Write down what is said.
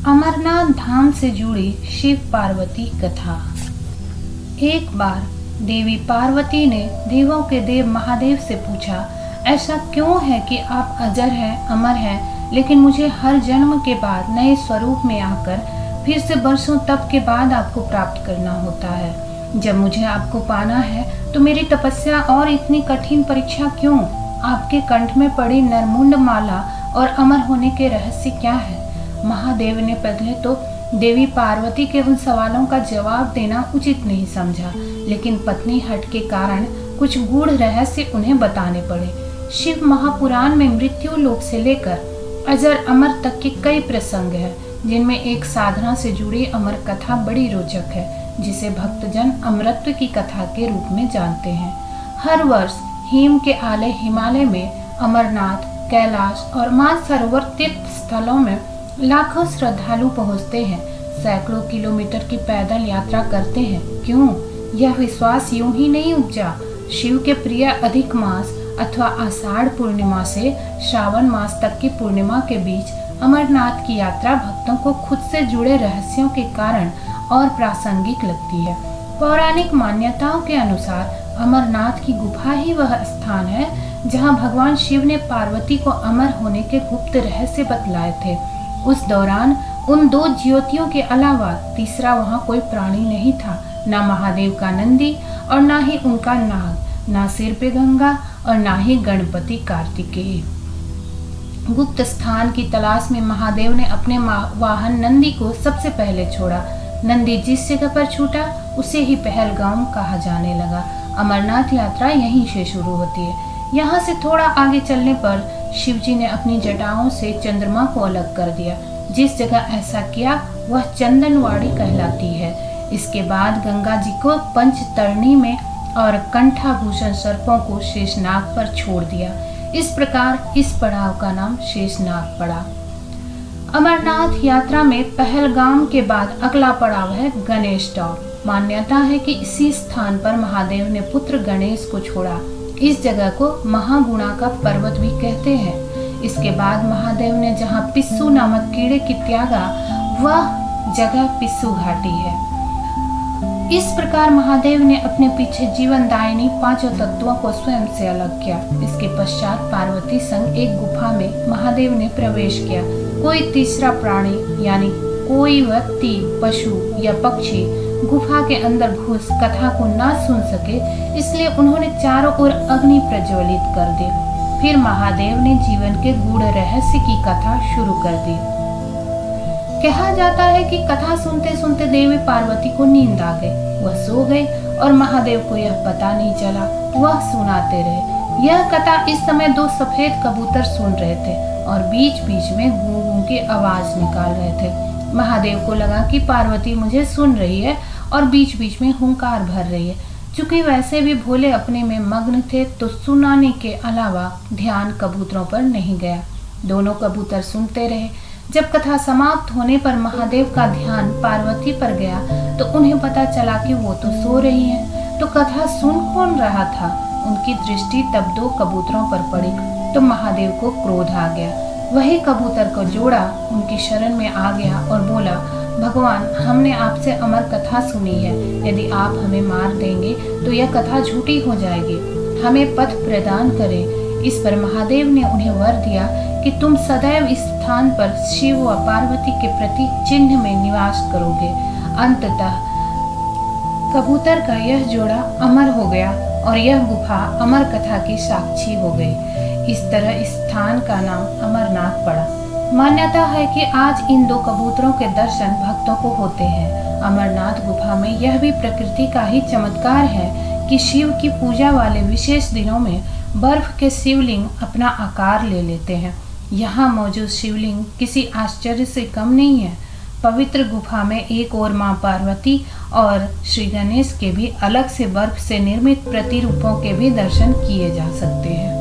अमरनाथ धाम से जुड़ी शिव पार्वती कथा। एक बार देवी पार्वती ने देवों के देव महादेव से पूछा, ऐसा क्यों है कि आप अजर हैं, अमर हैं, लेकिन मुझे हर जन्म के बाद नए स्वरूप में आकर फिर से बरसों तप के बाद आपको प्राप्त करना होता है। जब मुझे आपको पाना है तो मेरी तपस्या और इतनी कठिन परीक्षा क्यों? आपके कंठ में पड़ी नरमुंड माला और अमर होने के रहस्य क्या है? महादेव ने पहले तो देवी पार्वती के उन सवालों का जवाब देना उचित नहीं समझा, लेकिन पत्नी हट के कारण कुछ गूढ़ रहस्य उन्हें बताने पड़े। शिव महापुराण में मृत्यु लोक से लेकर अजर अमर तक के कई प्रसंग हैं, जिनमें एक साधना से जुड़ी अमर कथा बड़ी रोचक है, जिसे भक्तजन अमरत्व की कथा के रूप में जानते हैं। हर वर्ष हिम के आले हिमालय में अमरनाथ, कैलाश और मानसरोवर तीर्थ स्थलों में लाखों श्रद्धालु पहुंचते हैं, सैकड़ों किलोमीटर की पैदल यात्रा करते हैं। क्यों? यह विश्वास यूं ही नहीं उपजा। शिव के प्रिय अधिक मास अथवा आषाढ़ पूर्णिमा से श्रावण मास तक की पूर्णिमा के बीच अमरनाथ की यात्रा भक्तों को खुद से जुड़े रहस्यों के कारण और प्रासंगिक लगती है। पौराणिक मान्यताओं के अनुसार अमरनाथ की गुफा ही वह स्थान है जहां भगवान शिव ने पार्वती को अमर होने के गुप्त रहस्य बतलाए थे। उस दौरान उन दो ज्योतियों के अलावा तीसरा वहां कोई प्राणी नहीं था, ना महादेव का नंदी और ना ही उनका नाग, ना सिर पे गंगा और ना ही गणपति कार्तिकेय। गुप्त स्थान की तलाश में महादेव ने अपने वाहन नंदी को सबसे पहले छोड़ा। नंदी जिस जगह पर छूटा उसे ही पहलगाम कहा जाने लगा। अमरनाथ यात्रा यहीं से शुरू होती है। यहाँ से थोड़ा आगे चलने पर शिवजी ने अपनी जटाओं से चंद्रमा को अलग कर दिया। जिस जगह ऐसा किया वह चंदनवाड़ी कहलाती है। इसके बाद गंगा जी को पंचतरणी में और कंठाभूषण सर्पों को शेषनाग पर छोड़ दिया। इस प्रकार इस पड़ाव का नाम शेषनाग पड़ा। अमरनाथ यात्रा में पहलगाम के बाद अगला पड़ाव है गणेश टॉप। मान्यता है कि इसी स्थान पर महादेव ने पुत्र गणेश को छोड़ा। इस जगह को महागुणा का पर्वत भी कहते हैं। इसके बाद महादेव ने जहाँ पिस्सू नामक कीड़े की त्यागा, वह जगह पिस्सू घाटी है। इस प्रकार महादेव ने अपने पीछे जीवनदायिनी पांचों तत्वों को स्वयं से अलग किया। इसके पश्चात पार्वती संग एक गुफा में महादेव ने प्रवेश किया। कोई तीसरा प्राणी यानी कोई व्यक्ति, पशु या पक्षी गुफा के अंदर घुस कथा को ना सुन सके, इसलिए उन्होंने चारों ओर अग्नि प्रज्वलित कर दी। फिर महादेव ने जीवन के गूढ़ रहस्य की कथा शुरू कर दी। कहा जाता है कि कथा सुनते सुनते देवी पार्वती को नींद आ गई। वह सो गई और महादेव को यह पता नहीं चला। वह सुनाते रहे। यह कथा इस समय दो सफेद कबूतर सुन रहे थे और बीच बीच में गूं गूं की आवाज निकाल रहे थे। महादेव को लगा कि पार्वती मुझे सुन रही है और बीच बीच में हुंकार भर रही है। चूंकि वैसे भी भोले अपने में मग्न थे तो सुनाने के अलावा ध्यान कबूतरों पर नहीं गया। दोनों कबूतर सुनते रहे। जब कथा समाप्त होने पर महादेव का ध्यान पार्वती पर गया तो उन्हें पता चला कि वो तो सो रही हैं। तो कथा सुन कौन रहा था? उनकी दृष्टि तब दो कबूतरों पर पड़ी तो महादेव को क्रोध आ गया। वही कबूतर को जोड़ा उनकी शरण में आ गया और बोला, भगवान, हमने आपसे अमर कथा सुनी है। यदि आप हमें मार देंगे तो यह कथा झूठी हो जाएगी। हमें पथ प्रदान करें। इस पर महादेव ने उन्हें वर दिया कि तुम सदैव इस स्थान पर शिव व पार्वती के प्रति चिन्ह में निवास करोगे। अंततः कबूतर का यह जोड़ा अमर हो गया और यह गुफा अमर कथा की साक्षी हो गई। इस तरह इस स्थान का नाम अमरनाथ पड़ा। मान्यता है कि आज इन दो कबूतरों के दर्शन भक्तों को होते हैं। अमरनाथ गुफा में यह भी प्रकृति का ही चमत्कार है कि शिव की पूजा वाले विशेष दिनों में बर्फ के शिवलिंग अपना आकार ले लेते हैं। यहाँ मौजूद शिवलिंग किसी आश्चर्य से कम नहीं है। पवित्र गुफा में एक ओर मां पार्वती और श्री गणेश के भी अलग से बर्फ से निर्मित प्रतिरूपों के भी दर्शन किए जा सकते हैं।